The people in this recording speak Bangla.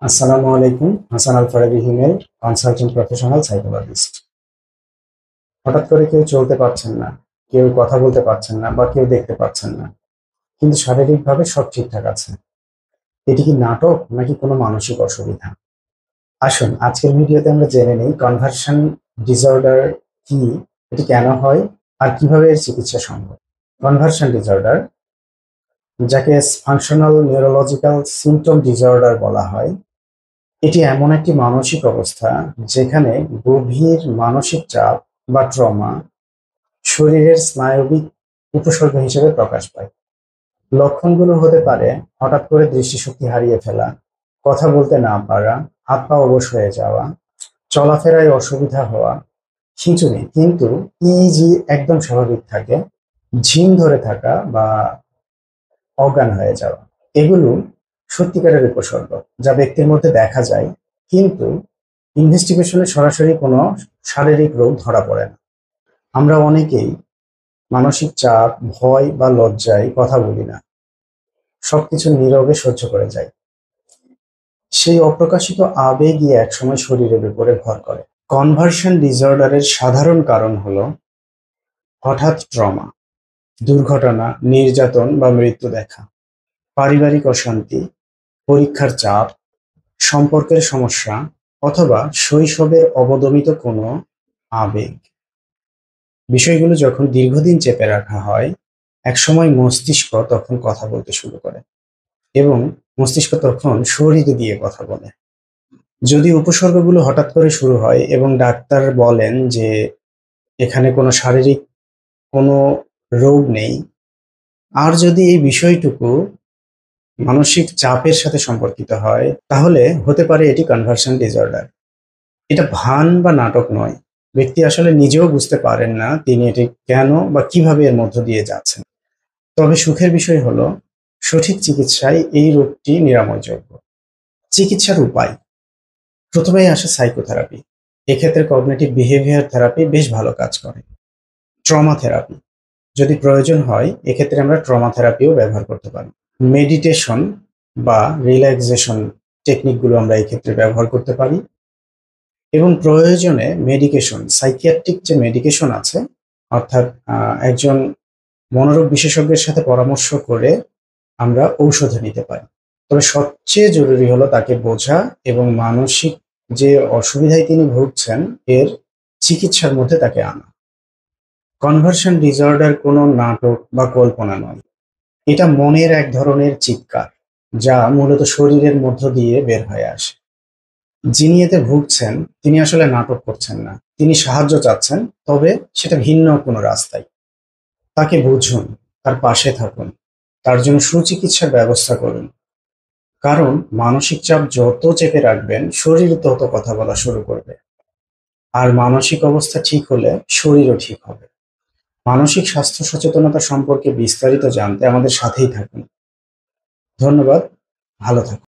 আসসালামু আলাইকুম। হাসান আল ফারাবী হিমেল, কনসালটেন্ট প্রফেশনাল সাইকোলজিস্ট। হঠাৎ করে কেউ চলতে পারছেন না, কেউ কথা বলতে পারছেন না বা কেউ দেখতে পাচ্ছেন না, কিন্তু শারীরিকভাবে সব ঠিকঠাক আছে। এটি কি নাটক নাকি কোনো মানসিক অসুবিধা? আসুন আজকের ভিডিওতে আমরা জেনে নিই কনভার্সন ডিসঅর্ডার কি, এটি কেন হয় আর কিভাবে এর চিকিৎসা সম্ভব। কনভার্সন ডিসঅর্ডার, যাকে ফাংশনাল নিউরোলজিক্যাল সিম্পটম ডিসঅর্ডার বলা হয়, এটি এমন একটি মানসিক অবস্থা যেখানে গভীর মানসিক চাপ বা ট্রমা শরীরের স্নায়বিক উপসর্গ হিসেবে প্রকাশ পায়। লক্ষণগুলো হতে পারে হঠাৎ করে দৃষ্টিশক্তি হারিয়ে ফেলা, কথা বলতে না পারা, হাত পা অবশ হয়ে যাওয়া, চলাফেরায় অসুবিধা হওয়া, খিঁচুনি কিন্তু ইইজি একদম স্বাভাবিক থাকে, ঝিম ধরে থাকা বা অজ্ঞান হয়ে যাওয়া। এগুলো সত্যিকারের উপসর্গ যা ব্যক্তির মধ্যে দেখা যায়, কিন্তু ইনভেস্টিগেশনে সরাসরি কোনো শারীরিক রোগ ধরা পড়ে না। আমরা অনেকেই মানসিক চাপ, ভয় বা লজ্জায় কথা বলি না, সবকিছু নীরবে সহ্য করে যাই। সেই অপ্রকাশিত আবেগই একসময় শরীরের উপরে ভর করে। কনভার্সন ডিসঅর্ডারের সাধারণ কারণ হলো হঠাৎ ট্রমা, দুর্ঘটনা, নির্যাতন বা মৃত্যু দেখা, পারিবারিক অশান্তি, পরীক্ষার চাপ, সম্পর্কের সমস্যা অথবা শৈশবের অবদমিত কোনো আবেগ। বিষয়গুলো যখন দীর্ঘদিন চেপে রাখা হয়, একসময় মস্তিষ্ক তখন কথা বলতে শুরু করে এবং মস্তিষ্ক তখন শরীর দিয়ে কথা বলে। যদি উপসর্গগুলো হঠাৎ করে শুরু হয় এবং ডাক্তার বলেন যে এখানে কোনো শারীরিক কোনো রোগ নেই, আর যদি এই বিষয়টুকু মানসিক চাপের সাথে সম্পর্কিত হয়, তাহলে হতে পারে এটি কনভার্সন ডিসঅর্ডার। এটা ভান বা নাটক নয়। ব্যক্তি আসলে নিজেও বুঝতে পারেন না তিনি এটি কেন বা কিভাবে এর মধ্য দিয়ে যাচ্ছেন। তবে সুখের বিষয় হলো সঠিক চিকিৎসায় এই রোগটি নিরাময়যোগ্য। চিকিৎসার উপায়, প্রথমেই আসে সাইকোথেরাপি। এক্ষেত্রে কগনিটিভ বিহেভিয়ার থেরাপি বেশ ভালো কাজ করে। ট্রমা থেরাপি, যদি প্রয়োজন হয় এক্ষেত্রে আমরা ট্রমা থেরাপিও ব্যবহার করতে পারি। মেডিটেশন বা রিল্যাক্সেশন টেকনিকগুলো আমরা এক্ষেত্রে ব্যবহার করতে পারি এবং প্রয়োজনে মেডিকেশন, সাইকিয়াট্রিক যে মেডিকেশন আছে, অর্থাৎ একজন মনোরোগ বিশেষজ্ঞের সাথে পরামর্শ করে আমরা ঔষধ নিতে পারি। তবে সবচেয়ে জরুরি হলো তাকে বোঝা এবং মানসিক যে অসুবিধায় তিনি ভুগছেন এর চিকিৎসার মধ্যে তাকে আনা। কনভার্সন ডিসঅর্ডার কোনো নাটক বা কল্পনা নয়, এটা মনের এক ধরনের চিৎকার যা মূলত শরীরের মধ্য দিয়ে বের হয়ে আসে। যিনি এতে ভুগছেন তিনি আসলে নাটক করছেন না, তিনি সাহায্য চাচ্ছেন, তবে সেটা ভিন্ন কোনো রাস্তায়। তাকে বুঝুন, তার পাশে থাকুন, তার জন্য সুচিকিৎসার ব্যবস্থা করুন। কারণ মানসিক চাপ যত চেপে রাখবেন শরীর তত কথা বলা শুরু করবে, আর মানসিক অবস্থা ঠিক হলে শরীরও ঠিক হবে। মানসিক স্বাস্থ্য সচেতনতা সম্পর্কে বিস্তারিত জানতে আমাদের সাথেই থাকুন। ধন্যবাদ। ভালো থাকুন।